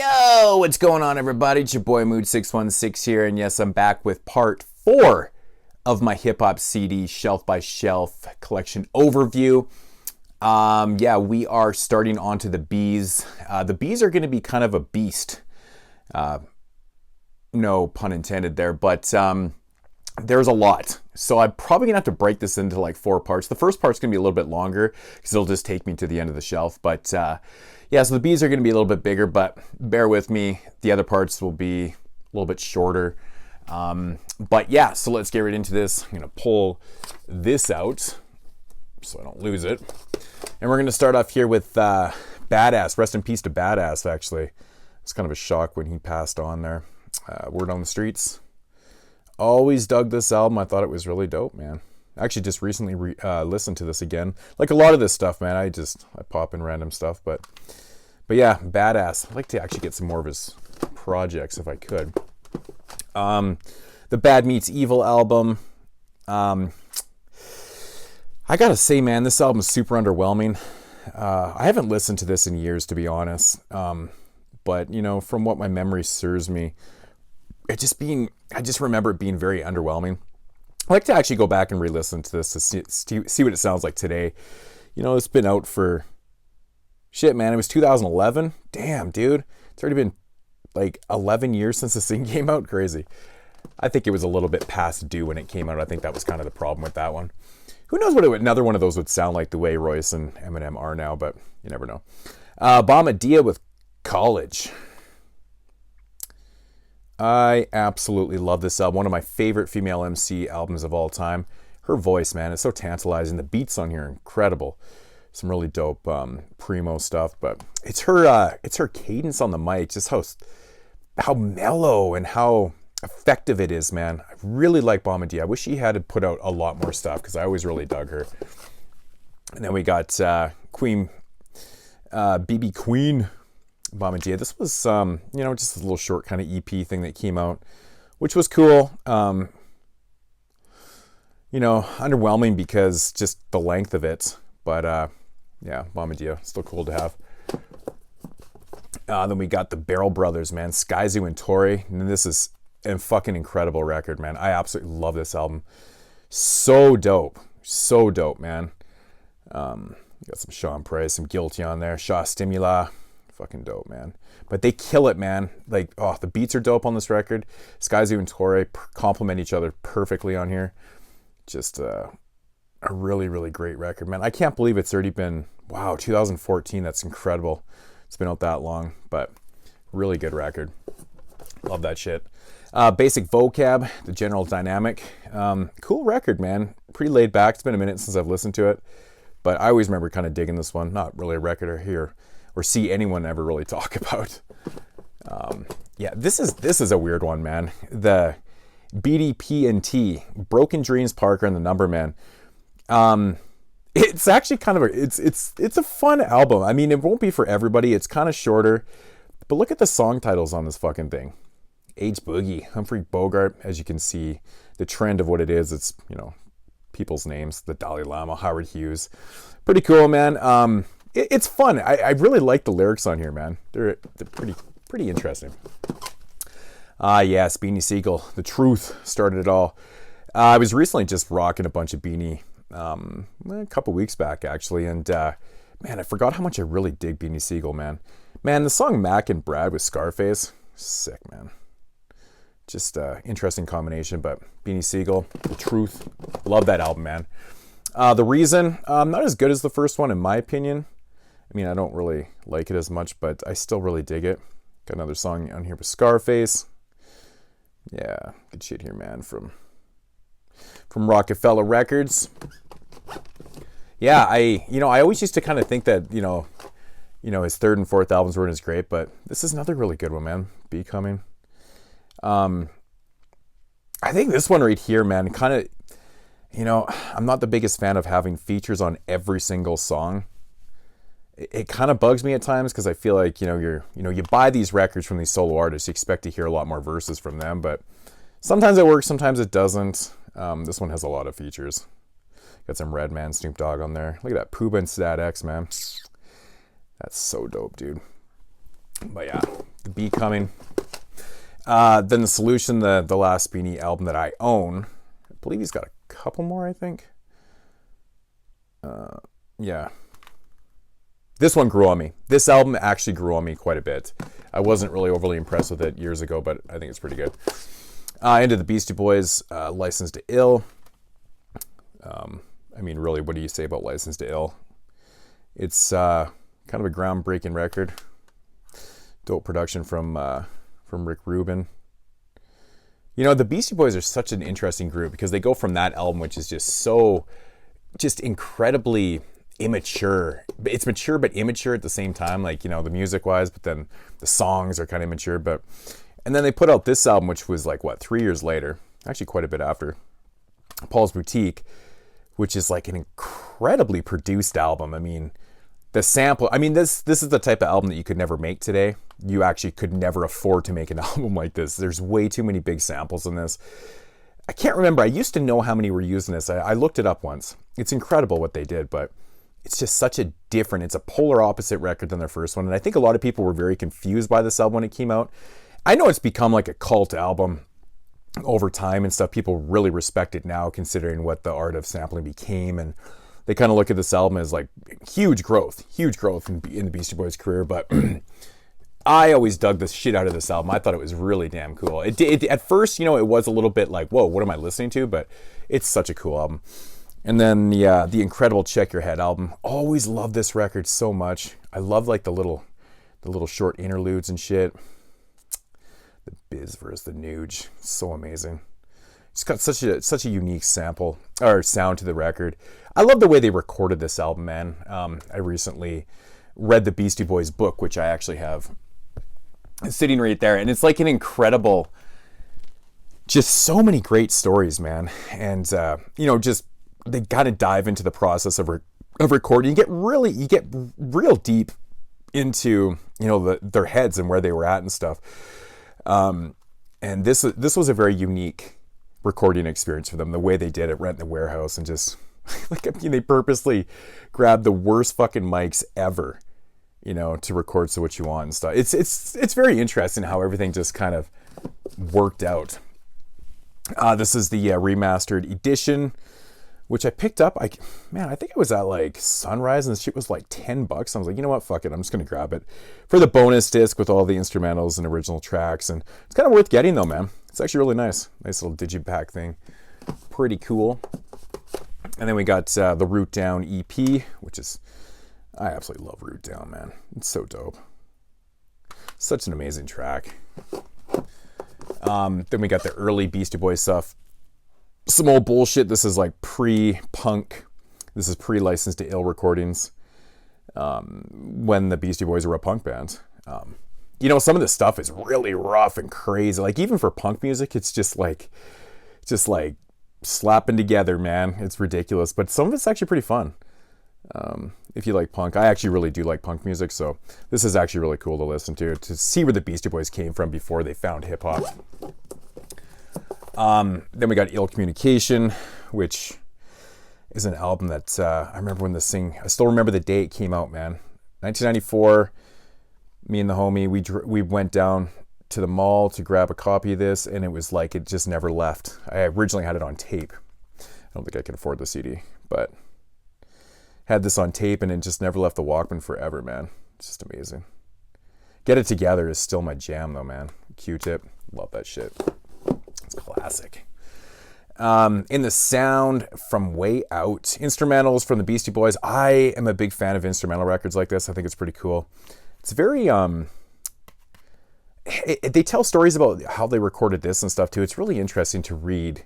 Yo, what's going on, everybody? It's your boy Mood616 here, and yes, I'm back with part 4 of my hip-hop CD shelf by shelf collection overview. Yeah, we are starting onto the bees. The bees are going to be kind of a beast. No pun intended there, but there's a lot. So I'm probably going to have to break this into like 4 parts. The first part's going to be a little bit longer because it'll just take me to the end of the shelf, but yeah, so the bees are going to be a little bit bigger, but bear with me. The other parts will be a little bit shorter. But yeah, so let's get right into this. I'm going to pull this out so I don't lose it. And we're going to start off here with Badass. Rest in peace to Badass, actually. It's kind of a shock when he passed on there. Word on the streets. Always dug this album. I thought it was really dope, man. I actually just recently listened to this again. Like a lot of this stuff, man, I pop in random stuff, but yeah, Badass. I'd like to actually get some more of his projects if I could. The Bad Meets Evil album. I gotta say, man, this album is super underwhelming. I haven't listened to this in years, to be honest. But, you know, from what my memory serves me, I just remember it being very underwhelming. I like to actually go back and re-listen to this to see what it sounds like today. You know, it's been out for, shit, man, it was 2011. Damn, dude. It's already been like 11 years since this thing came out. Crazy. I think it was a little bit past due when it came out. I think that was kind of the problem with that one. Who knows what another one of those would sound like the way Royce and Eminem are now, but you never know. Bombardier with College. I absolutely love this album. One of my favorite female MC albums of all time. Her voice, man, is so tantalizing. The beats on here are incredible. Some really dope primo stuff, but it's her cadence on the mic, just how mellow and how effective it is, man. I really like Bombardier. I wish she had to put out a lot more stuff because I always really dug her. And then we got Queen, BB Queen. Bombardier. This was, you know, just a little short kind of EP thing that came out, which was cool. You know, underwhelming because just the length of it. But, yeah, Bombardier, still cool to have. Then we got the Barrel Brothers, man. Skyzoo and Tori. And this is a fucking incredible record, man. I absolutely love this album. So dope. So dope, man. You got some Sean Price, some Guilty on there. Shaw Stimula. Fucking dope, man. But they kill it, man. Like, oh, the beats are dope on this record. Skyzoo and Tori complement each other perfectly on here. Just a really, really great record, man. I can't believe it's already been, wow, 2014. That's incredible. It's been out that long, but really good record. Love that shit. Basic Vocab, The General Dynamic. Cool record, man. Pretty laid back. It's been a minute since I've listened to it, but I always remember kind of digging this one. Not really a record or hear or see anyone ever really talk about. Yeah, this is a weird one, man. The BDP&T, Broken Dreams, Parker, and the Number Man. It's actually kind of it's a fun album. I mean, it won't be for everybody. It's kind of shorter, but look at the song titles on this fucking thing. Age Boogie, Humphrey Bogart. As you can see, the trend of what it is, it's, you know, people's names. The Dalai Lama, Howard Hughes. Pretty cool, man. It's fun. I really like the lyrics on here, man. They're pretty interesting. Yes, Beanie Siegel. The Truth started it all. I was recently just rocking a bunch of Beanie a couple weeks back, actually. And, man, I forgot how much I really dig Beanie Siegel, man. Man, the song Mac and Brad with Scarface. Sick, man. Just interesting combination, but Beanie Siegel, The Truth. Love that album, man. The Reason, not as good as the first one, in my opinion. I mean, I don't really like it as much, but I still really dig it. Got another song on here with Scarface. Yeah, good shit here, man, from Rockefeller Records. Yeah, I always used to kind of think that, you know, his third and fourth albums weren't as great, but this is another really good one, man. Becoming. I think this one right here, man, kind of, you know, I'm not the biggest fan of having features on every single song. It kind of bugs me at times because I feel like, you buy these records from these solo artists, you expect to hear a lot more verses from them, but sometimes it works, sometimes it doesn't. This one has a lot of features. Got some Redman, Snoop Dogg on there. Look at that, Pooba and Stat X, man. That's so dope, dude. But yeah, the beat coming. Then The Solution, the last Beanie album that I own. I believe he's got a couple more, I think. Yeah. This one grew on me. This album actually grew on me quite a bit. I wasn't really overly impressed with it years ago, but I think it's pretty good. Into the Beastie Boys, License to Ill. I mean, really, what do you say about License to Ill? It's kind of a groundbreaking record. Dope production from Rick Rubin. You know, the Beastie Boys are such an interesting group because they go from that album, which is just incredibly immature. It's mature but immature at the same time, like, you know, the music wise, but then the songs are kind of immature. And then they put out this album, which was like, 3 years later, actually quite a bit after, Paul's Boutique, which is like an incredibly produced album. I mean, the sample, I mean, this is the type of album that you could never make today. You actually could never afford to make an album like this. There's way too many big samples in this. I can't remember. I used to know how many were used in this. I looked it up once. It's incredible what they did, but it's just such a different, it's a polar opposite record than their first one. And I think a lot of people were very confused by this album when it came out. I know it's become like a cult album over time and stuff. People really respect it now, considering what the art of sampling became. And they kind of look at this album as like huge growth in the Beastie Boys career. But I always dug the shit out of this album. I thought it was really damn cool. It at first, you know, it was a little bit like, whoa, what am I listening to? But it's such a cool album. And then the incredible Check Your Head album. Always loved this record so much. I love like the little short interludes and shit. The Biz versus the Nuge, so amazing. It's got such a unique sample or sound to the record. I love the way they recorded this album, man. I recently read the Beastie Boys book, which I actually have sitting right there, and it's like an incredible, just so many great stories, man. And you know, just they got to dive into the process of recording. You get real deep into, you know, their heads and where they were at and stuff. And this was a very unique recording experience for them. The way they did it, rent in the warehouse, and just like, I mean, they purposely grabbed the worst fucking mics ever, you know, to record So What You Want and stuff. It's very interesting how everything just kind of worked out. This is the remastered edition, which I picked up. I think I was at like Sunrise, and this shit was like $10. I was like, you know what, fuck it, I'm just gonna grab it for the bonus disc with all the instrumentals and original tracks. And it's kind of worth getting though, man. It's actually really nice little digipack thing, pretty cool. And then we got the Root Down EP, which is, I absolutely love Root Down, man. It's so dope, such an amazing track. Then we got the early Beastie Boys stuff. Some old bullshit. This is like pre-punk. This is pre-Licensed to Ill recordings, when the Beastie Boys were a punk band. You know, some of this stuff is really rough and crazy. Like, even for punk music, it's just like slapping together, man. It's ridiculous. But some of it's actually pretty fun. If you like punk. I actually really do like punk music, so this is actually really cool to listen to see where the Beastie Boys came from before they found hip-hop. Then we got Ill Communication, which is an album that I remember when this thing, I still remember the day it came out, man. 1994, me and the homie, we went down to the mall to grab a copy of this, and it was like it just never left. I originally had it on tape. I don't think I can afford the CD, but had this on tape, and it just never left the Walkman forever, man. It's just amazing. Get It Together is still my jam though, man. Q-Tip, love that shit. It's classic. In the sound from Way Out, instrumentals from the Beastie Boys. I am a big fan of instrumental records like this. I think it's pretty cool. It's very they tell stories about how they recorded this and stuff too. It's really interesting to read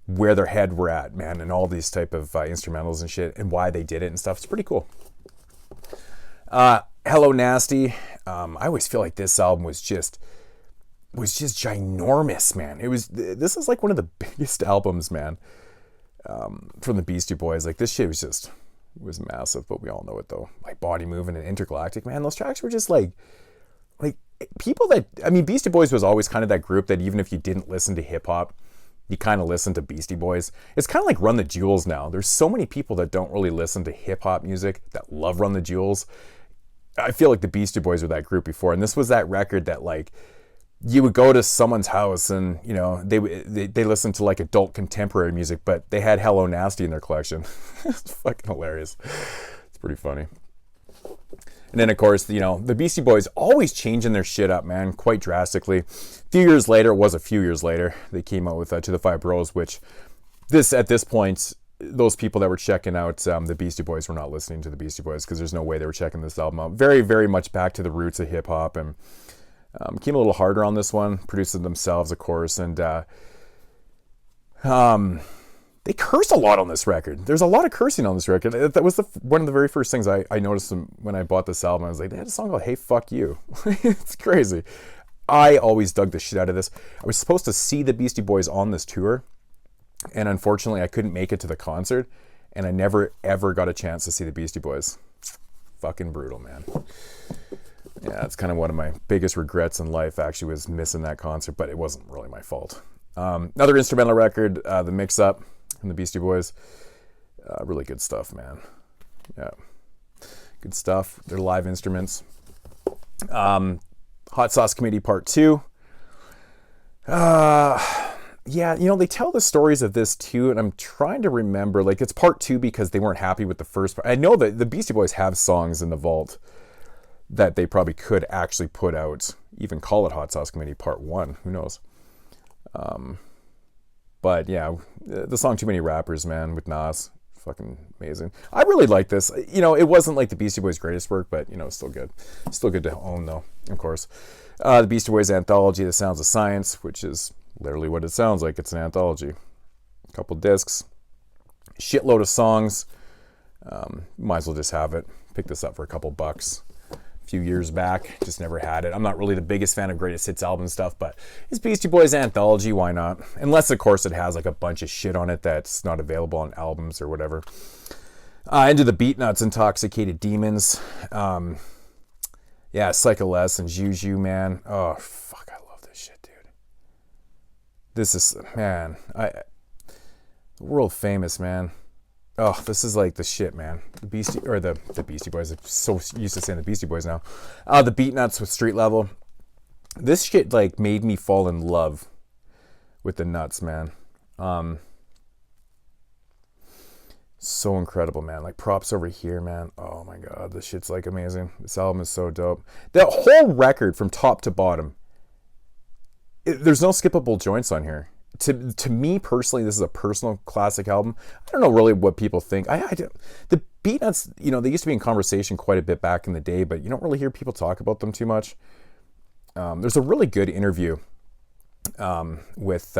where their head were at, man, and all these type of instrumentals and shit, and why they did it and stuff. It's pretty cool. Hello Nasty. I always feel like this album was just ginormous, man. This is like one of the biggest albums, man, from the Beastie Boys. Like, this shit was massive, but we all know it though. Like Body Moving and Intergalactic, man, those tracks were just like people that, I mean, Beastie Boys was always kind of that group that even if you didn't listen to hip hop, you kind of listen to Beastie Boys. It's kind of like Run the Jewels now. There's so many people that don't really listen to hip hop music that love Run the Jewels. I feel like the Beastie Boys were that group before, and this was that record that like you would go to someone's house and you know they listened to like adult contemporary music, but they had Hello Nasty in their collection. It's fucking hilarious. It's pretty funny. And then of course, you know, the Beastie Boys always changing their shit up, man, quite drastically. A few years later, they came out with To the Five Bros, which at this point, those people that were checking out the Beastie Boys were not listening to the Beastie Boys, because there's no way they were checking this album out. Very, very much back to the roots of hip hop, and came a little harder on this one. Produced it themselves, of course, and they curse a lot on this record. There's a lot of cursing on this record. That was one of the very first things I noticed when I bought this album. I was like, they had a song called Hey Fuck You. It's crazy. I always dug the shit out of this. I was supposed to see the Beastie Boys on this tour, and unfortunately I couldn't make it to the concert, and I never ever got a chance to see the Beastie Boys. Fucking brutal, man. Yeah, that's kind of one of my biggest regrets in life, actually, was missing that concert, but it wasn't really my fault. Another instrumental record, The Mix Up, from the Beastie Boys. Really good stuff, man. Yeah, good stuff. They're live instruments. Hot Sauce Committee Part 2. Yeah, you know, they tell the stories of this too, and I'm trying to remember, like, it's Part 2 because they weren't happy with the first part. I know that the Beastie Boys have songs in the vault that they probably could actually put out, even call it Hot Sauce Committee Part 1, who knows. But yeah, the song Too Many Rappers, man, with Nas, fucking amazing. I really like this. You know, it wasn't like the Beastie Boys' greatest work, but, you know, it's still good. Still good to own, though, of course. The Beastie Boys Anthology, The Sounds of Science, which is literally what it sounds like. It's an anthology. A couple discs. Shitload of songs. Might as well just have it. Pick this up for a couple bucks. A few years back, just never had it. I'm not really the biggest fan of greatest hits album stuff, but it's Beastie Boys Anthology, why not? Unless, of course, it has like a bunch of shit on it that's not available on albums or whatever. Into the Beatnuts, Intoxicated Demons. Yeah, Psycho S and Juju, man. Oh, fuck, I love this shit, dude. This is, man, world famous, man. Oh, this is like the shit, man. The Beastie Boys. I'm so used to saying the Beastie Boys now. The Beatnuts with Street Level. This shit like made me fall in love with the Nuts, man. So incredible, man. Like, props over here, man. Oh my god, this shit's like amazing. This album is so dope. The whole record from top to bottom. There's no skippable joints on here. To me personally, this is a personal classic album. I don't know really what people think. The Beatnuts, you know, they used to be in conversation quite a bit back in the day, but you don't really hear people talk about them too much. There's a really good interview with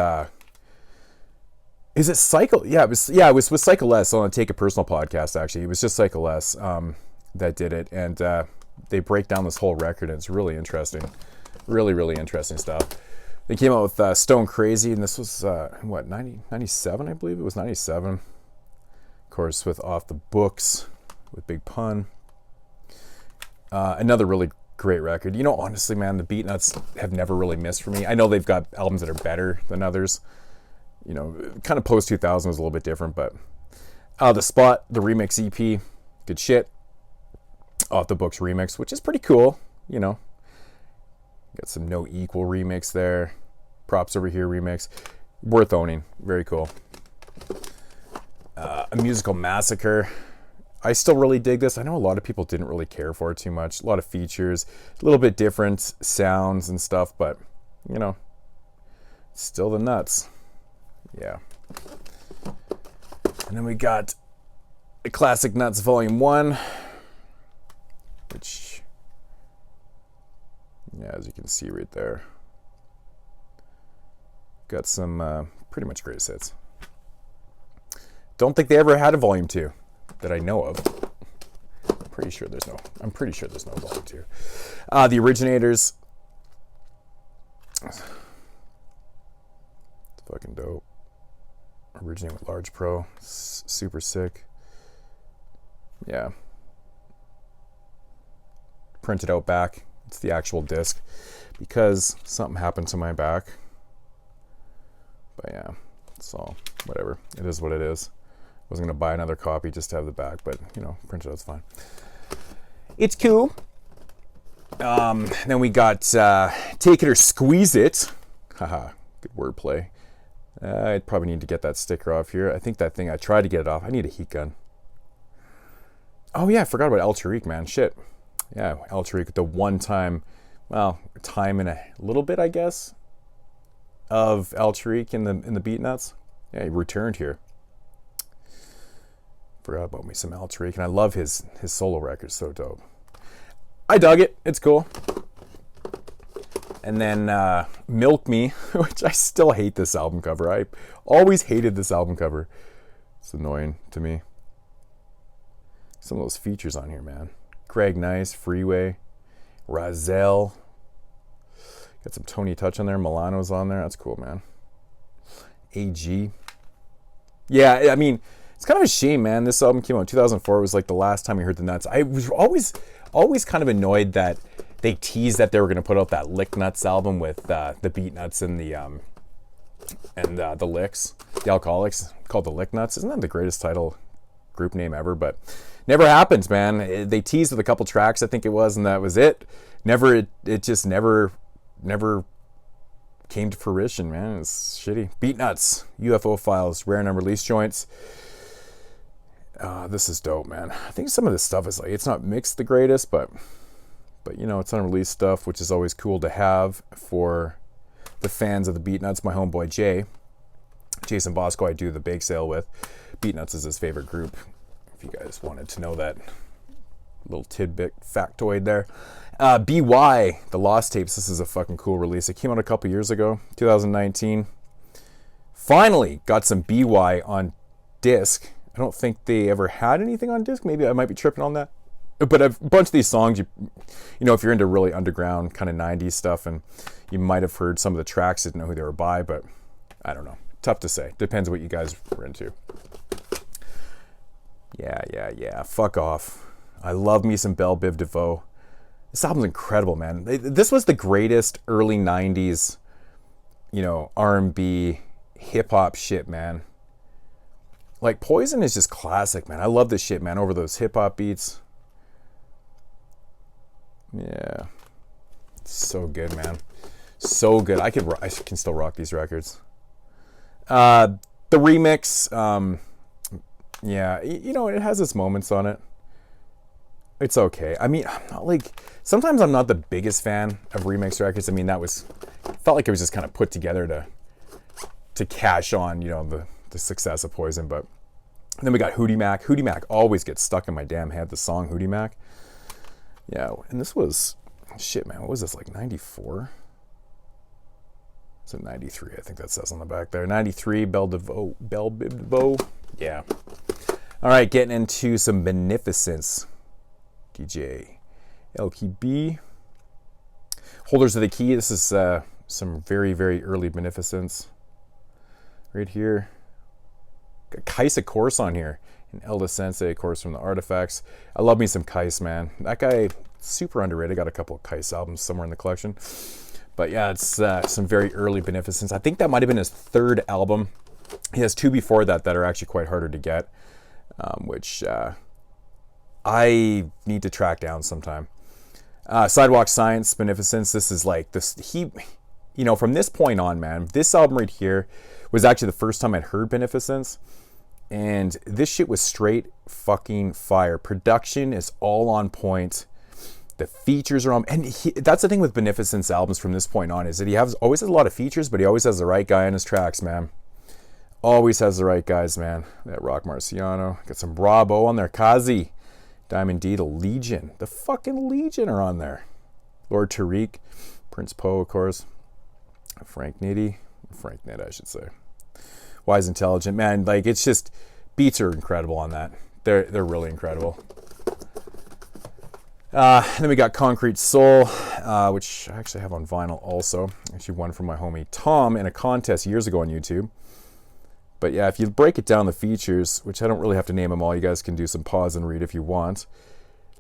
is it Cycle? Yeah, it was with Cycle S on the Take a Personal podcast. Actually, it was just Cycle S that did it, and they break down this whole record, and it's really interesting. Really, really interesting stuff. They came out with Stone Crazy, and this was, 97, I believe? It was 97. Of course, with Off the Books, with Big Pun. Another really great record. You know, honestly, man, the Beatnuts have never really missed for me. I know they've got albums that are better than others. You know, kind of post-2000 was a little bit different, but The Spot, the remix EP, good shit. Off the Books remix, which is pretty cool, you know. Got some No Equal remix there. Props Over Here remix. Worth owning. Very cool. A Musical Massacre. I still really dig this. I know a lot of people didn't really care for it too much. A lot of features. A little bit different sounds and stuff, but, you know, still the Nuts. Yeah. And then we got the Classic Nuts Volume 1, which... yeah, as you can see right there. Got some pretty much greatest hits. Don't think they ever had a volume 2 that I know of. I'm pretty sure there's no volume 2. The Originators. It's fucking dope. Originate with Large Pro. Super sick. Yeah. Printed out back. It's the actual disc because something happened to my back. But yeah, so whatever. It is what it is. Wasn't going to buy another copy just to have the back, but you know, print it out's fine. It's cool. Then we got Take It or Squeeze It. Haha, good wordplay. I'd probably need to get that sticker off here. I think that thing, I tried to get it off. I need a heat gun. Oh yeah, I forgot about El Tariq, man. Shit. Yeah, El Tariq, the one time, well, time and a little bit, I guess, of El Tariq in the Beat Nuts. Yeah, he returned here. Forgot about me some El Tariq, and I love his solo records. So dope. I dug it. It's cool. And then Milk Me, which I still hate this album cover. I always hated this album cover. It's annoying to me. Some of those features on here, man. Greg Nice, Freeway, Razelle. Got some Tony Touch on there. Milano's on there. That's cool, man. AG. Yeah, I mean, it's kind of a shame, man. This album came out in 2004. It was like the last time we heard the Nuts. I was always kind of annoyed that they teased that they were going to put out that Lick Nuts album with the Beat Nuts and the Licks, the Alcoholics, called the Lick Nuts. Isn't that the greatest title group name ever? But never happened, man. They teased with a couple tracks, I think it was, and that was it. It just never came to fruition, man. It's shitty. Beat Nuts, UFO Files, Rare and Unreleased Joints. This is dope, man. I think some of this stuff is like, it's not mixed the greatest, but you know, it's unreleased stuff, which is always cool to have for the fans of the Beat Nuts. My homeboy Jason Bosco, I do the bake sale with. Beat Nuts is his favorite group, if you guys wanted to know that little tidbit factoid there. BY, The Lost Tapes. This is a fucking cool release. It came out a couple years ago, 2019. Finally got some BY on disc. I don't think they ever had anything on disc. Maybe I might be tripping on that. But a bunch of these songs, you know, if you're into really underground kind of 90s stuff, and you might have heard some of the tracks, didn't know who they were by, but I don't know. Tough to say. Depends what you guys were into. Yeah. Fuck off. I love me some Belle Biv DeVoe. This album's incredible, man. This was the greatest early 90s, you know, R&B, hip-hop shit, man. Like, Poison is just classic, man. I love this shit, man, over those hip-hop beats. Yeah. So good, man. So good. I can still rock these records. The remix, yeah, you know, it has its moments on it. It's okay. I mean, I'm not like, sometimes I'm not the biggest fan of remix records. I mean, felt like it was just kind of put together to cash on, you know, the success of Poison. But then we got Hootie Mac. Hootie Mac always gets stuck in my damn head, the song Hootie Mac. Yeah, and this was, shit, man, what was this, like 94? Is it 93? I think that says on the back there. 93, Belle Biv DeVoe. Yeah. All right, getting into some Beneficence. DJ LKB. Holders of the Key. This is some very, very early Beneficence. Right here. Got Kais, of course, on here. And Elda Sensei, of course, from the Artifacts. I love me some Kais, man. That guy, super underrated. Got a couple of Kais albums somewhere in the collection. But yeah, it's some very early Beneficence. I think that might have been his third album. He has two before that are actually quite harder to get, which I need to track down sometime. Sidewalk Science, Beneficence. This is like this. You know, from this point on, man, this album right here was actually the first time I'd heard Beneficence. And this shit was straight fucking fire. Production is all on point. The features are on, and that's the thing with Beneficence albums from this point on, is that he always has a lot of features, but he always has the right guy on his tracks, man. Always has the right guys, man. That Rock Marciano, got some Bravo on there, Kazi, Diamond D, the Legion, the fucking Legion are on there. Lord Tariq, Prince Poe, of course, Frank Nitti, I should say. Wise Intelligent, man. Like, it's just, beats are incredible on that. They're really incredible. Then we got Concrete Soul, which I actually have on vinyl also. Actually won from my homie Tom in a contest years ago on YouTube. But yeah, if you break it down, the features, which I don't really have to name them all, you guys can do some pause and read if you want.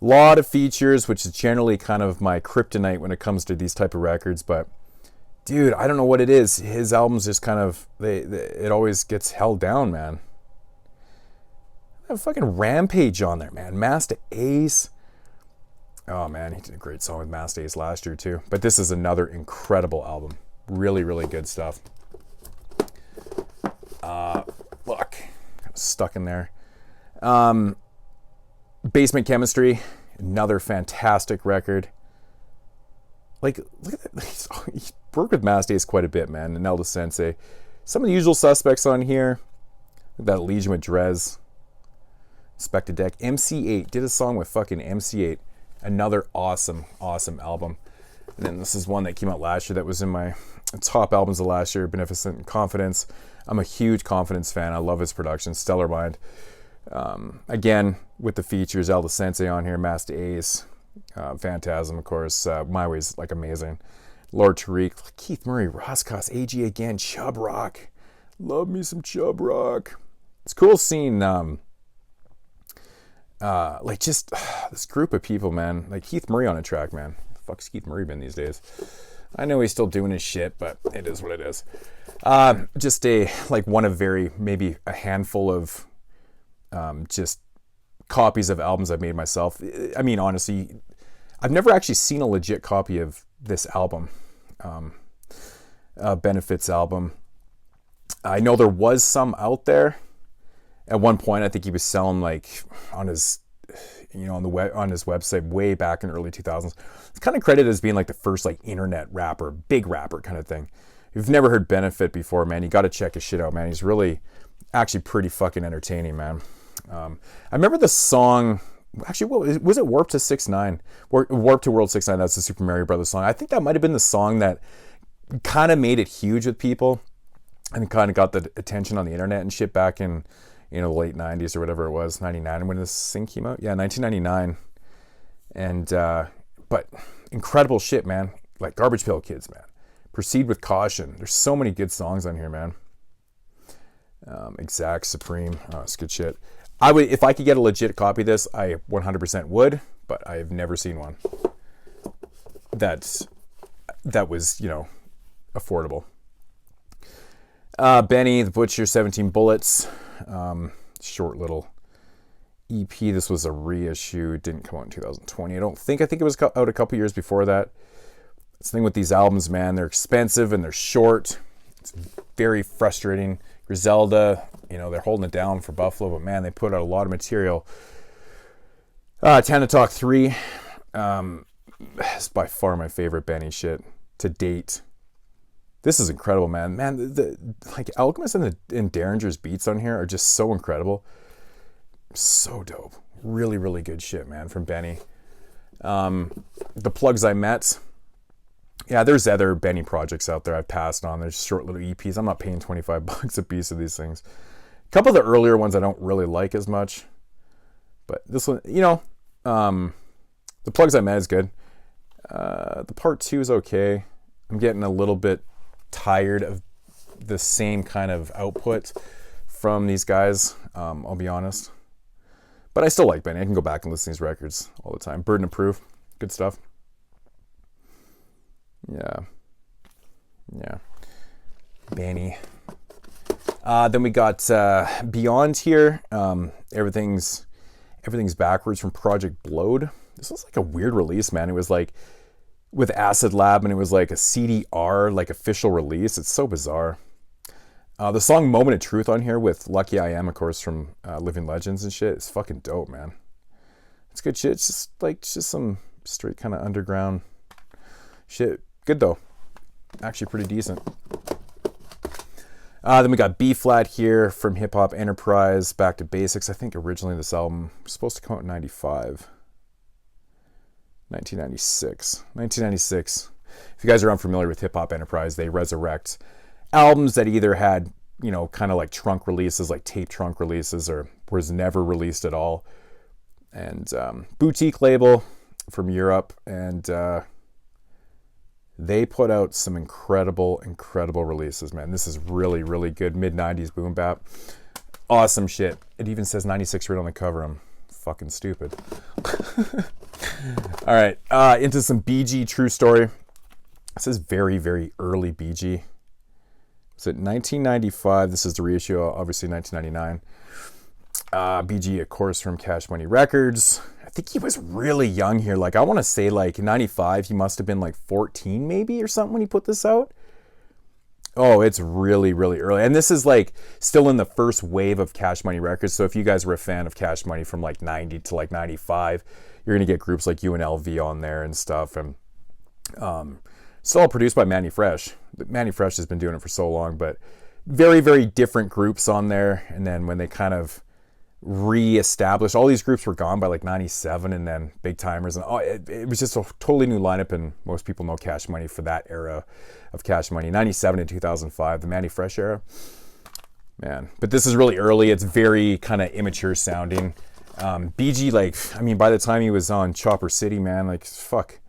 A lot of features, which is generally kind of my kryptonite when it comes to these type of records. But dude, I don't know what it is. His albums just kind of, it always gets held down, man. I have fucking Rampage on there, man. Master Ace. Oh man, he did a great song with Mass Days last year too. But this is another incredible album. Really, really good stuff. Look, kind of stuck in there. Basement Chemistry, another fantastic record. Like, look at that. He's worked with Mass Days quite a bit, man. And Nelda Sensei. Some of the usual suspects on here. That Legion with Drez. Inspected Deck. MC8. Did a song with fucking MC8. Another awesome, awesome album. And then this is one that came out last year that was in my top albums of last year, Beneficent Confidence. I'm a huge Confidence fan. I love his production. Stellar Mind. Again, with the features, Elda Sensei on here, Master Ace, Phantasm, of course. My Way's like amazing. Lord Tariq, Keith Murray, Roscos, AG again, Chub Rock. Love me some Chub Rock. It's cool seeing like just this group of people, man. Like Keith Murray on a track, man. The fuck's Keith Murray been these days? I know he's still doing his shit, but it is what it is. Just one of maybe a handful of just copies of albums I've made myself. I mean, honestly, I've never actually seen a legit copy of this album, Benefits album. I know there was some out there. At one point, I think he was selling like on his, on his website way back in the early 2000s. It's kind of credited as being like the first like internet rapper, big rapper kind of thing. If you've never heard Benefit before, man, you got to check his shit out, man. He's really actually pretty fucking entertaining, man. I remember the song. Actually, what was it? Warp to 6ix9ine, Warp to World 6ix9ine. That's the Super Mario Brothers song. I think that might have been the song that kind of made it huge with people, and kind of got the attention on the internet and shit back in the late 90s or whatever it was, 99 when this thing came out. Yeah, 1999. And but incredible shit, man. Like Garbage Pail Kids, man. Proceed with Caution. There's so many good songs on here, man. Exact Supreme. Oh, it's good shit. I would, if I could get a legit copy of this, I 100% would, but I've never seen one that was, affordable. Benny the Butcher, 17 Bullets. Short little EP. This was a reissue. It didn't come out in 2020. I think it was out a couple years before that. It's the thing with these albums, man. They're expensive and they're short. It's very frustrating. Griselda, they're holding it down for Buffalo, but man, they put out a lot of material. Tana Talk 3. It's by far my favorite Benny shit to date. This is incredible, man. Man, the Alchemist and Derringer's beats on here are just so incredible. So dope. Really, really good shit, man, from Benny. The Plugs I Met. Yeah, there's other Benny projects out there I've passed on. There's short little EPs. I'm not paying $25 a piece of these things. A couple of the earlier ones I don't really like as much. But this one, The Plugs I Met is good. The part 2 is okay. I'm getting a little bit tired of the same kind of output from these guys, I'll be honest. But I still like Benny. I can go back and listen to these records all the time. Burden of Proof, good stuff. Yeah. Benny. Then we got Beyond here. Everything's Backwards from Project Blowed. This was like a weird release, man. It was like with Acid Lab, and it was like a CDR, like official release. It's so bizarre. The song Moment of Truth on here with Lucky I Am, of course, from Living Legends and shit. It's fucking dope, man. It's good shit. It's just some straight kind of underground shit. Good though. Actually pretty decent. Then we got B Flat here from Hip Hop Enterprise, Back to Basics. I think originally this album was supposed to come out in 1996. If you guys are unfamiliar with Hip Hop Enterprise, they resurrect albums that either had, kind of like trunk releases, like tape trunk releases, or was never released at all. And boutique label from Europe, and they put out some incredible releases, man. This is really, really good mid-90s boom bap. Awesome shit. It even says 96 right on the cover. I'm fucking stupid. All right, into some BG True Story. This is very, very early BG. It's at 1995. This is the reissue, obviously 1999. BG, of course, from Cash Money Records. I think he was really young here. Like, I want to say, like, in 95, he must have been, like, 14 maybe or something when he put this out. Oh, it's really, really early. And this is, like, still in the first wave of Cash Money records. So if you guys were a fan of Cash Money from, like, 90 to, like, 95, you're going to get groups like UNLV on there and stuff. And it's all produced by Manny Fresh. Manny Fresh has been doing it for so long, but very, very different groups on there. And then when they kind of re-established, all these groups were gone by like 97, and then Big Timers, and it was just a totally new lineup. And most people know Cash Money for that era of Cash Money, 97 to 2005, the Manny Fresh era, man. But this is really early. It's very kind of immature sounding. BG, like, I mean, by the time he was on Chopper City, man, like, fuck,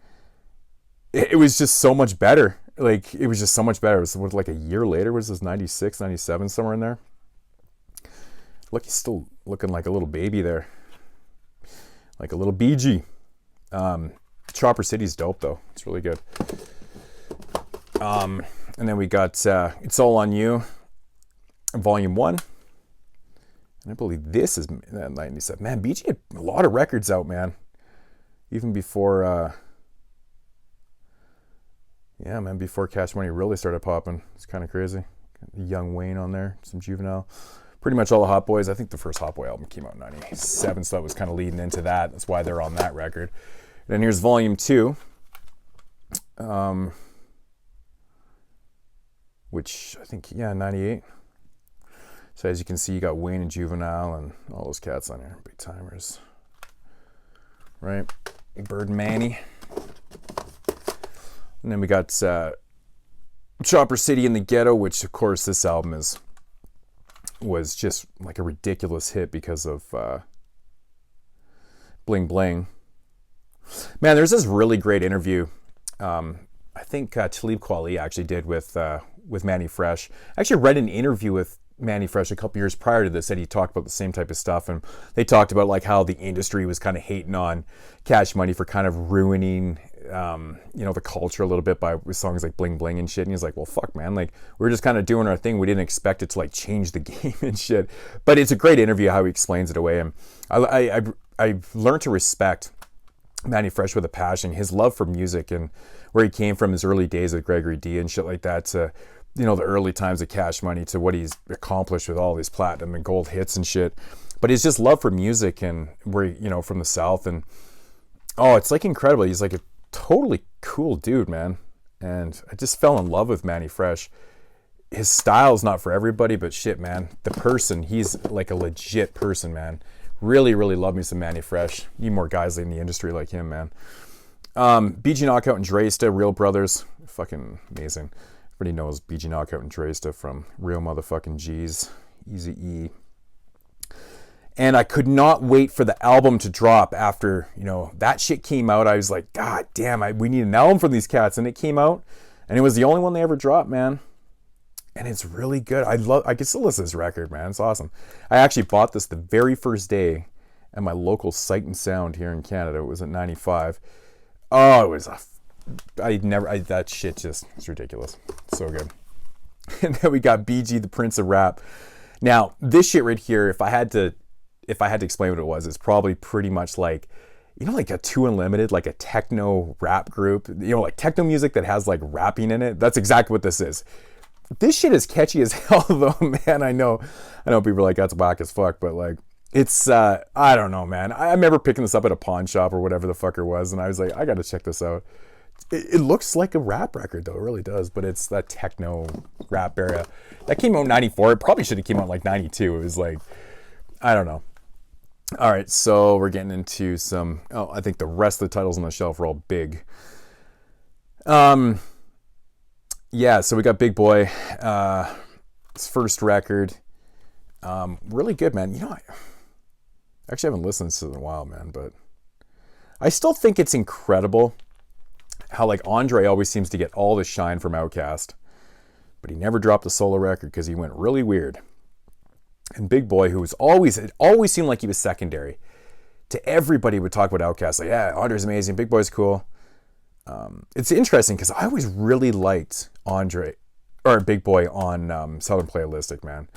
it was just so much better. Like, it was just so much better. It was like a year later. Was this 96, 97, somewhere in there? Look, he's still looking like a little baby there. Like a little BG. Chopper City's dope, though. It's really good. And then we got It's All On You, Volume 1. And I believe this is 97. Man, BG had a lot of records out, man. Even before... yeah, man, before Cash Money really started popping. It's kind of crazy. Got Young Wayne on there, some Juvenile. Pretty much all the Hot Boys. I think the first Hot Boy album came out in 97, so that was kind of leading into that. That's why they're on that record. And then here's Volume 2. Which I think, yeah, 98. So as you can see, you got Wayne and Juvenile and all those cats on here. Big Timers. Right? Bird and Manny. And then we got Chopper City in the Ghetto, which, of course, this album was just like a ridiculous hit because of Bling Bling. Man, there's this really great interview. I think Talib Kweli actually did with Manny Fresh. I actually read an interview with Manny Fresh a couple years prior to this that he talked about the same type of stuff, and they talked about like how the industry was kind of hating on Cash Money for kind of ruining the culture a little bit with songs like Bling Bling and shit. And he's like, well, fuck, man, like, we're just kind of doing our thing. We didn't expect it to like change the game and shit. But it's a great interview how he explains it away. And I've learned to respect Manny Fresh with a passion, his love for music and where he came from, his early days with Gregory D and shit like that, to the early times of Cash Money, to what he's accomplished with all these platinum and gold hits and shit. But his just love for music, and where, from the South, and it's like incredible. He's like a totally cool dude, man. And I just fell in love with Manny Fresh. His style's not for everybody, but shit, man, the person, he's like a legit person, man. Really, really love me some Manny Fresh. Need more guys in the industry like him, man. BG Knockout and Dresta, Real Brothers, fucking amazing. Everybody knows BG Knockout and Dresta from Real Motherfucking G's, Eazy-E. And I could not wait for the album to drop after, that shit came out. I was like, God damn, we need an album from these cats. And it came out, and it was the only one they ever dropped, man. And it's really good. I can still listen to this record, man. It's awesome. I actually bought this the very first day at my local Sight and Sound here in Canada. It was at 95. Oh, it was that shit just, it's ridiculous. So good. And then we got BG, the Prince of Rap. Now, this shit right here, if I had to explain what it was, it's probably pretty much like, like a Two Unlimited, like a techno rap group, like techno music that has like rapping in it. That's exactly what this is. This shit is catchy as hell, though, man. I know people are like, that's whack as fuck, but like, it's, I don't know, man. I remember picking this up at a pawn shop or whatever the fuck it was, and I was like, I gotta check this out. It looks like a rap record, though. It really does, but it's that techno rap era. That came out in 94. It probably should have came out in like 92. It was like, I don't know. All right, so we're getting into some, I think the rest of the titles on the shelf are all big. Yeah, so we got Big Boy, his first record. Really good, man. I actually haven't listened to it in a while, man, but I still think it's incredible how like Andre always seems to get all the shine from Outkast, but he never dropped a solo record because he went really weird. And Big Boy, it always seemed like he was secondary to everybody would talk about Outkast. Like, yeah, Andre's amazing, Big Boy's cool. It's interesting because I always really liked Big Boy on Southern Playalistic, man.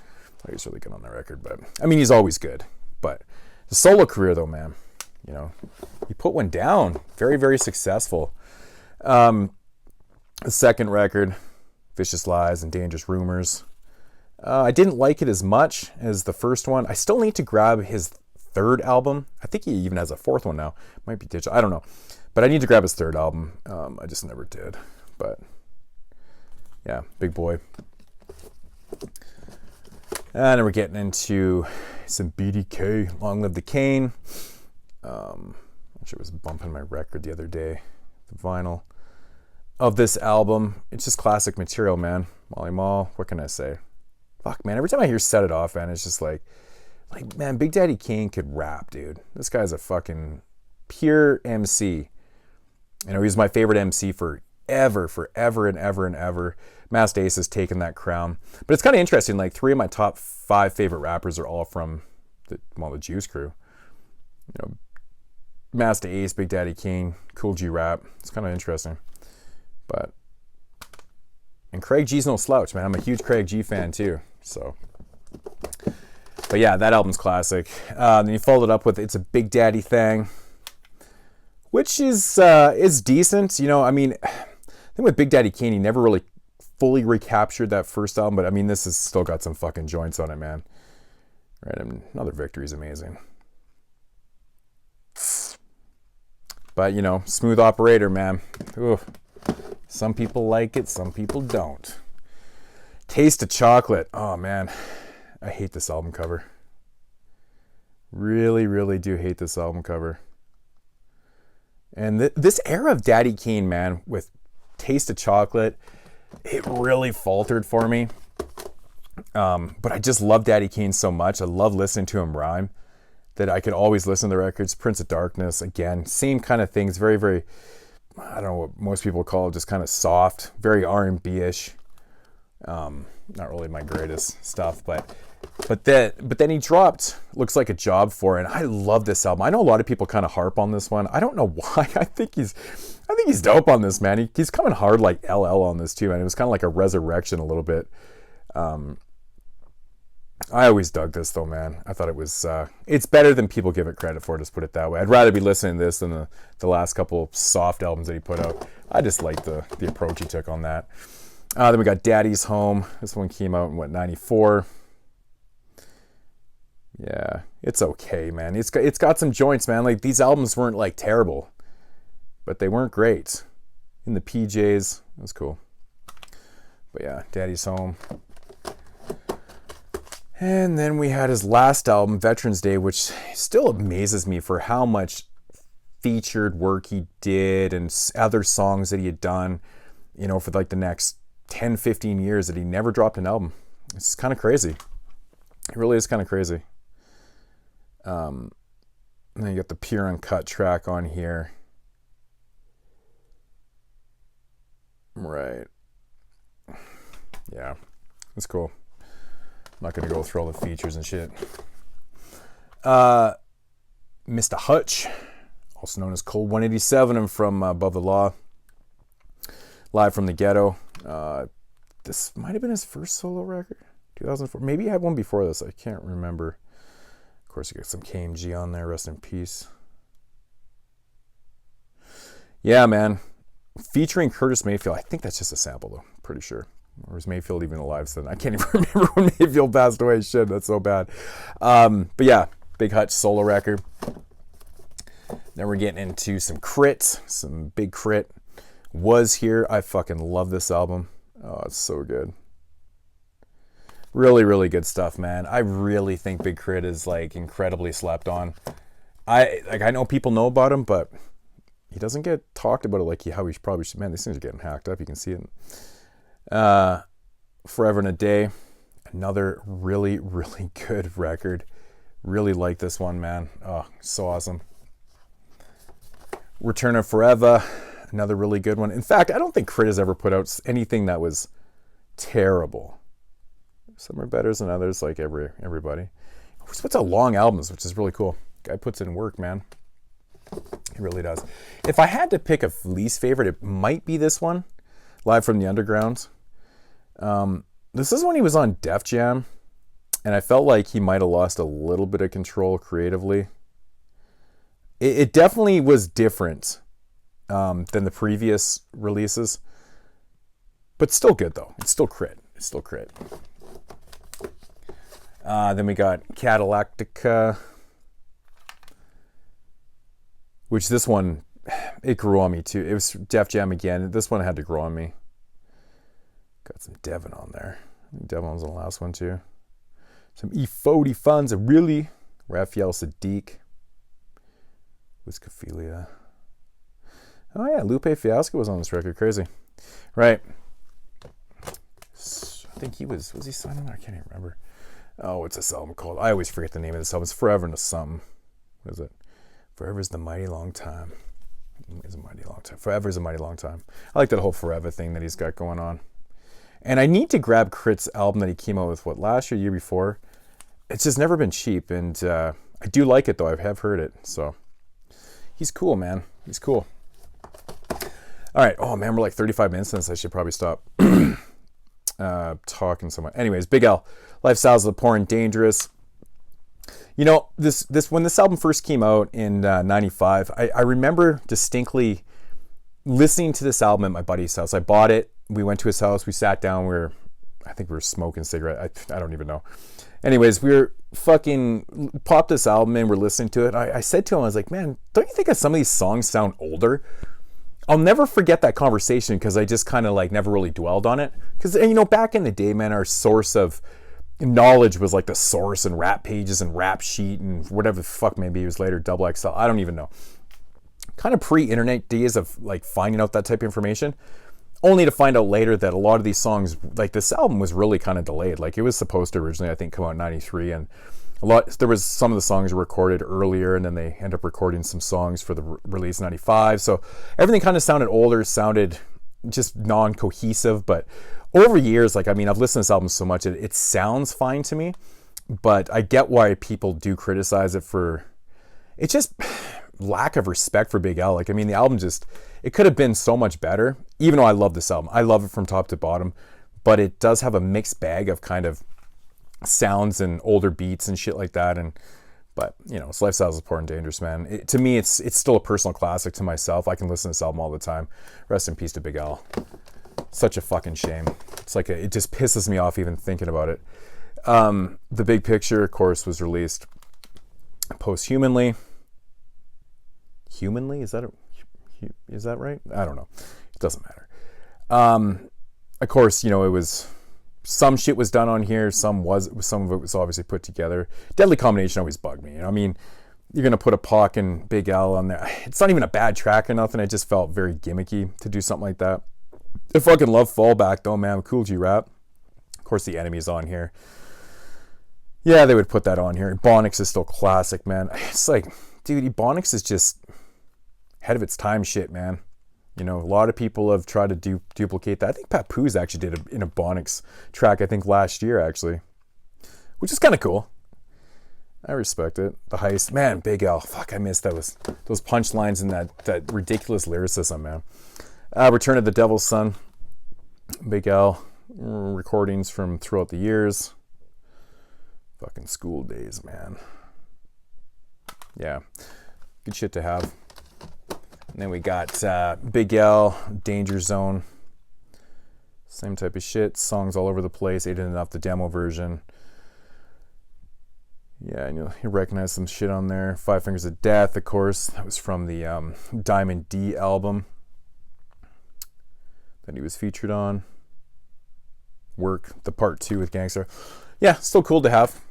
He's really good on that record, but I mean, he's always good. But the solo career, though, man, you know, he put one down. Very, very successful. The second record, Vicious Lies and Dangerous Rumors. I didn't like it as much as the first one. I still need to grab his third album. I think he even has a fourth one now. Might be digital. I don't know. But I need to grab his third album. I just never did. But yeah, big boy. And then we're getting into some BDK, Long Live the Cane. Actually, I was bumping my record the other day, the vinyl of this album. It's just classic material, man. Molly Mall, what can I say? Fuck, man, every time I hear Set It Off, man, it's just like, man, Big Daddy Kane could rap, dude. This guy's a fucking pure MC. You know, he's my favorite MC forever and ever. Master Ace has taken that crown. But it's kind of interesting, like 3 of my top 5 favorite rappers are all from the Juice Crew. You know, Master Ace, Big Daddy Kane, Cool G Rap. It's kind of interesting. And Craig G's no slouch, man. I'm a huge Craig G fan too. So, but yeah, that album's classic. Then you followed it up with It's a Big Daddy Thing, which is decent. You know, I mean, I think with Big Daddy Kane, he never really fully recaptured that first album, but I mean, this has still got some fucking joints on it, man. Right, and Another Victory is amazing. But, you know, Smooth Operator, man. Ooh. Some people like it, some people don't. Taste of Chocolate. Oh, man. I hate this album cover. Really, really do hate this album cover. And this era of Daddy Kane, man, with Taste of Chocolate, it really faltered for me. But I just love Daddy Kane so much. I love listening to him rhyme that I could always listen to the records. Prince of Darkness, again, same kind of things. Very, very, I don't know what most people call it, just kind of soft, very R&B-ish. Not really my greatest stuff, but then he dropped Looks Like a Job for it, and I love this album. I know a lot of people kind of harp on this one. I don't know why. I think he's dope on this, man. He's coming hard like LL on this too, man. It was kind of like a resurrection a little bit. I always dug this though, man. I thought it was, it's better than people give it credit for, just put it that way. I'd rather be listening to this than the last couple of soft albums that he put out. I just like the approach he took on that. Then we got Daddy's Home. This one came out in, 94? Yeah, it's okay, man. It's got some joints, man. Like, these albums weren't, like, terrible, but they weren't great. In the PJs, it was cool. But yeah, Daddy's Home. And then we had his last album, Veterans Day, which still amazes me for how much featured work he did and other songs that he had done, you know, for like the next 10, 15 years that he never dropped an album. It's kind of crazy. It really is kind of crazy. And then you got the Pure Uncut track on here. Right. Yeah, it's cool. I'm not going to go through all the features and shit. Mr. Hutch, also known as Cold 187, and from Above the Law. Live from the Ghetto. This might have been his first solo record. 2004. Maybe he had one before this. I can't remember. Of course, you got some KMG on there. Rest in peace. Yeah, man. Featuring Curtis Mayfield. I think that's just a sample, though. Pretty sure. Or was Mayfield even alive then? I can't even remember when Mayfield passed away. Shit, that's so bad. But yeah, Big Hutch solo record. Then we're getting into some Crit, some Big Crit. Was Here. I fucking love this album. Oh, it's so good. Really, really good stuff, man. I really think Big Crit is like incredibly slept on. I know people know about him, but he doesn't get talked about it like how he probably should. Man, these things are getting hacked up. You can see it. Forever and a Day, another really, really good record. Really like this one, man. Oh, so awesome. Return of Forever, another really good one. In fact, I don't think Crit has ever put out anything that was terrible. Some are better than others, like everybody. He puts out long albums, which is really cool. Guy puts in work, man. He really does. If I had to pick a least favorite, it might be this one, Live from the Underground. This is when he was on Def Jam, and I felt like he might have lost a little bit of control creatively. It definitely was different than the previous releases, but still good though. It's still crit. Then we got Cadillactica, which this one, it grew on me too. It was Def Jam again. This one had to grow on me. Got some Devin on there. Devin was on the last one too. Some E40 Funds, really. Raphael Sadiq. Whiskophilia. Oh yeah, Lupe Fiasco was on this record. Crazy. Right. I think he was he signed on there? I can't even remember. Oh, what's this album called? I always forget the name of this album. It's Forever into Something. What is it? Forever is the Mighty Long Time. It's a mighty long time. Forever is a mighty long time. I like that whole Forever thing that he's got going on. And I need to grab Crit's album that he came out with, what, year before? It's just never been cheap. And I do like it, though. I have heard it. So he's cool, man. He's cool. All right. Oh, man, we're like 35 minutes since I should probably stop talking so much. Anyways, Big L. Lifestyles of the Poor and Dangerous. You know, this when this album first came out in 95, I remember distinctly listening to this album at my buddy's house. I bought it. We went to his house. We sat down. I think we were smoking a cigarette. I don't even know. Anyways, we were fucking popped this album in. We're listening to it. I said to him, I was like, man, don't you think that some of these songs sound older? I'll never forget that conversation because I just kind of like never really dwelled on it. Because, you know, back in the day, man, our source of knowledge was like the Source and Rap Pages and Rap Sheet and whatever the fuck, maybe it was later Double XL. I don't even know. Kind of pre-internet days of like finding out that type of information, only to find out later that a lot of these songs, like this album was really kind of delayed. Like it was supposed to originally, I think, come out in 93, and there was some of the songs were recorded earlier, and then they end up recording some songs for the release in 95. So everything kind of sounded older, sounded just non-cohesive. But over years, like, I mean, I've listened to this album so much, it sounds fine to me, but I get why people do criticize it for, it's just lack of respect for Big L. Like, I mean, the album just, it could have been so much better, even though I love this album. I love it from top to bottom, but it does have a mixed bag of kind of sounds and older beats and shit like that. But you know, it's Lifestyles of the Poor and Dangerous, man. To me, it's still a personal classic to myself. I can listen to this album all the time. Rest in peace to Big L. Such a fucking shame. It's like it just pisses me off even thinking about it. The Big Picture, of course, was released posthumanly. Humanly? Is that right? I don't know. It doesn't matter. Of course, you know, it was, some shit was done on here. Some of it was obviously put together. Deadly Combination always bugged me. You know, I mean, you're gonna put a Pac and Big L on there. It's not even a bad track or nothing. It just felt very gimmicky to do something like that. I fucking love Fallback though, man. Cool G Rap. Of course, The Enemy's on here. Yeah, they would put that on here. Ebonics is still classic, man. It's like, dude, Ebonics is just ahead of its time shit, man. You know, a lot of people have tried to duplicate that. I think Papoose actually did an Ebonics track, I think last year actually, which is kind of cool. I respect it. The Heist, man, Big L. Fuck, I missed those punchlines and that ridiculous lyricism, man. Return of the Devil's Son, Big L. Recordings from throughout the years. Fucking School Days, man. Yeah, good shit to have. And then we got Big L, Danger Zone. Same type of shit. Songs all over the place. Ate It Enough, the demo version. Yeah, and you recognize some shit on there. Five Fingers of Death, of course. That was from the Diamond D album that he was featured on. Work, the part 2 with Gangsta. Yeah, still cool to have.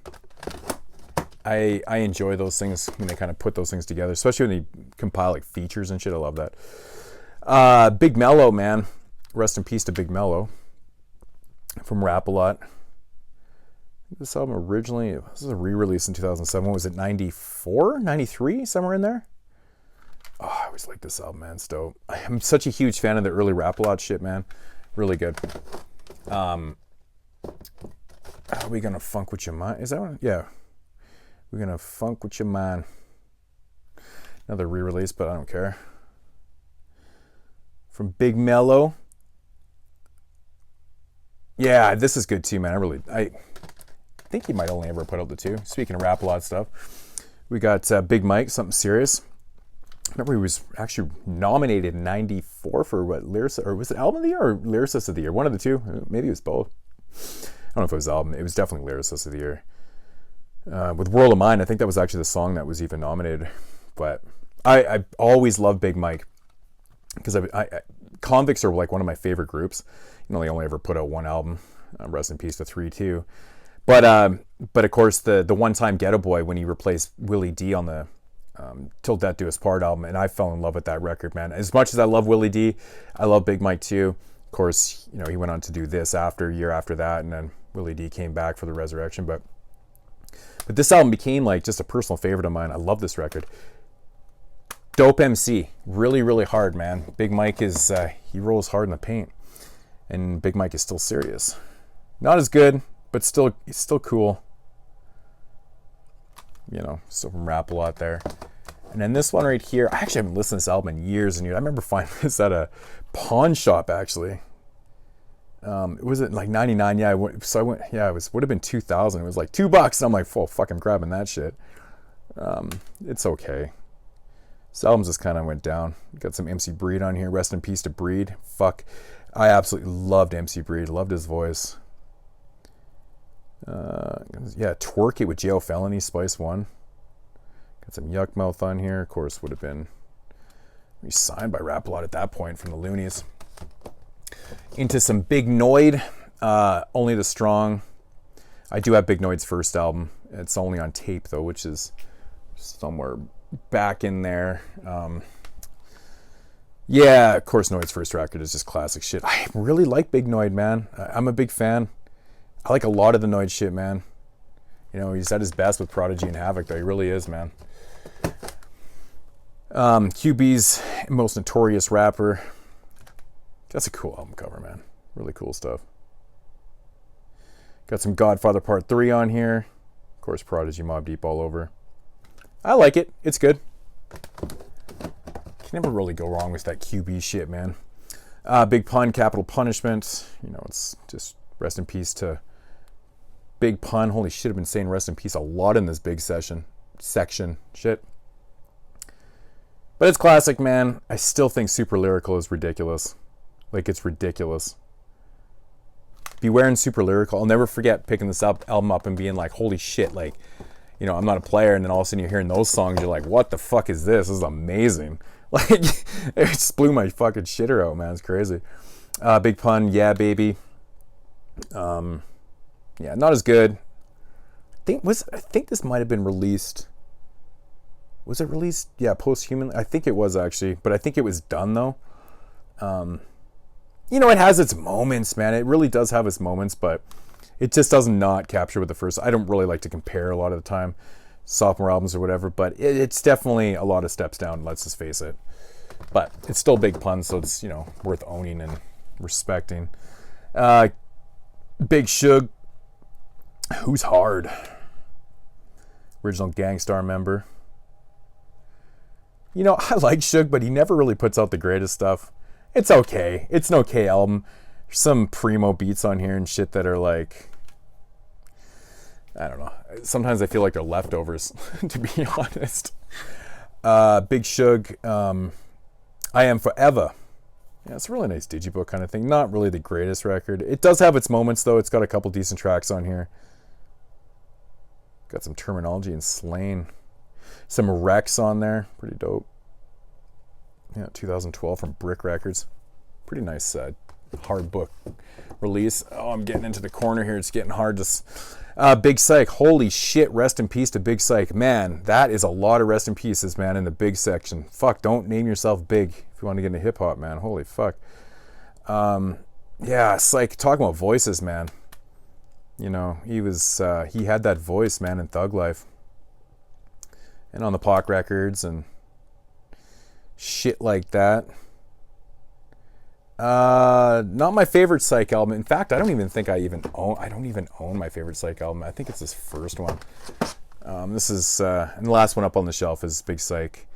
I enjoy those things when they kind of put those things together, especially when they compile like features and shit. I love that. Big Mello, man. Rest in peace to Big Mello from Rap-A-Lot. This album originally, this was a re-release in 2007. What was it, 94? 93? Somewhere in there? Oh, I always like this album, man. It's dope. I'm such a huge fan of the early Rap-A-Lot shit, man. Really good. Are we gonna funk with your mind? Is that one? Yeah. We're gonna funk with your mind. Another re-release, but I don't care. From Big Mello. Yeah, this is good too, man. I think he might only ever put out the 2. Speaking of Rap-A-Lot stuff, we got Big Mike, Something Serious. remember he was actually nominated in 94 for what, lyricist, or was it album of the year or lyricist of the year? One of the two. Maybe it was both. I don't know if it was album. It was definitely lyricist of the year. With World of Mine, I think that was actually the song that was even nominated. But I always loved Big Mike, because Convicts are like one of my favorite groups. You know, they only ever put out one album. Rest in peace to 3-2. But of course, the One Time Ghetto Boy, when he replaced Willie D on the Till Death Do Us Part album, and I fell in love with that record, man. As much as I love Willie D, I love Big Mike too. Of course, you know, he went on to do this year after that, and then Willie D came back for the Resurrection. But this album became like just a personal favorite of mine. I love this record. Dope MC, really, really hard, man. Big Mike is, he rolls hard in the paint, and Big Mike is still serious. Not as good, but still, he's still cool. You know, still from Rap a Lot there. And then this one right here, I actually haven't listened to this album in years and years. I remember finding this at a pawn shop, actually. It was at like 99, yeah. Would have been 2000. It was like $2, and I'm like, oh, fuck, I'm grabbing that shit. It's okay. This album just kind of went down. Got some MC Breed on here. Rest in peace to Breed. Fuck. I absolutely loved MC Breed. Loved his voice. Twerk It with Jail Felony, Spice One. Got some Yuck Mouth on here. Of course, would have been signed by Rap a Lot at that point from the Loonies. Into some Big Noid. Only the Strong. I do have Big Noid's first album. It's only on tape though, which is somewhere back in there. Of course, Noid's first record is just classic shit. I really like Big Noid, man. I'm a big fan. I like a lot of the Noid shit, man. You know, he's at his best with Prodigy and Havoc, though. He really is, man. QB's most notorious rapper. That's a cool album cover, man. Really cool stuff. Got some Godfather Part 3 on here. Of course, Prodigy, Mobb Deep all over. I like it. It's good. Can never really go wrong with that QB shit, man. Big Pun, Capital Punishment. You know, it's just rest in peace to Big Pun. Holy shit, I've been saying rest in peace a lot in this big section. Shit. But it's classic, man. I still think Super Lyrical is ridiculous. Like, it's ridiculous. Beware and Super Lyrical. I'll never forget picking this album up and being like, holy shit, like, you know, I'm not a player, and then all of a sudden you're hearing those songs, you're like, what the fuck is this? This is amazing. Like, it just blew my fucking shitter out, man. It's crazy. Big Pun, Yeah Baby. Not as good. I think this might have been released. Was it released? Yeah, posthuman. I think it was actually, but I think it was done though. You know, it has its moments, man. It really does have its moments, but it just does not capture with the first. I don't really like to compare a lot of the time, sophomore albums or whatever, but it's definitely a lot of steps down, let's just face it. But it's still Big Pun, so it's, you know, worth owning and respecting. Big Shug, Who's Hard? Original Gangstar member. You know, I like Shug, but he never really puts out the greatest stuff. It's okay. It's an okay album. There's some primo beats on here and shit that are like, I don't know. Sometimes I feel like they're leftovers, to be honest. Big Shug, I Am Forever. Yeah, it's a really nice digibook kind of thing. Not really the greatest record. It does have its moments, though. It's got a couple decent tracks on here. Got some Terminology and Slain. Some Rex on there. Pretty dope. Yeah, 2012 from Brick Records. Pretty nice hard book release. Oh, I'm getting into the corner here. It's getting hard to... Big Psych. Holy shit. Rest in peace to Big Psych. Man, that is a lot of rest in pieces, man, in the big section. Fuck, don't name yourself Big if you want to get into hip-hop, man. Holy fuck. Yeah, Psych. Talking about voices, man. You know, he had that voice, man, in Thug Life. And on the Pac records and shit like that. Not my favorite Psych album. In fact, I don't even own my favorite Psych album. I think it's his first one. This is, and the last one up on the shelf is Big Psych,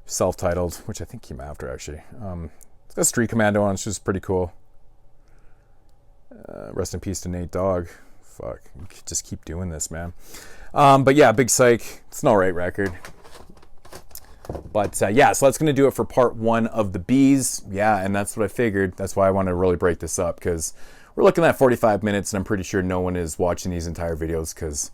self-titled, which I think came after, actually. It's got Street Commando on, which is pretty cool. Rest in peace to Nate Dogg. Fuck, you could just keep doing this, man. But yeah, Big Psych, it's an alright record. But yeah, so that's going to do it for part 1 of the bees. Yeah, and that's what I figured. That's why I wanted to really break this up, because we're looking at 45 minutes, and I'm pretty sure no one is watching these entire videos because,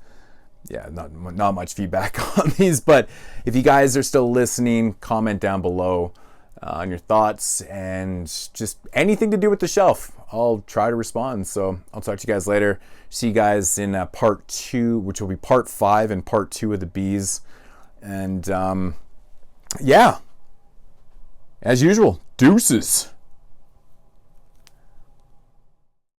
yeah, not much feedback on these. But if you guys are still listening, comment down below on your thoughts and just anything to do with the shelf. I'll try to respond. So I'll talk to you guys later. See you guys in part 2, which will be part 5 and part 2 of the bees. And yeah, as usual, deuces.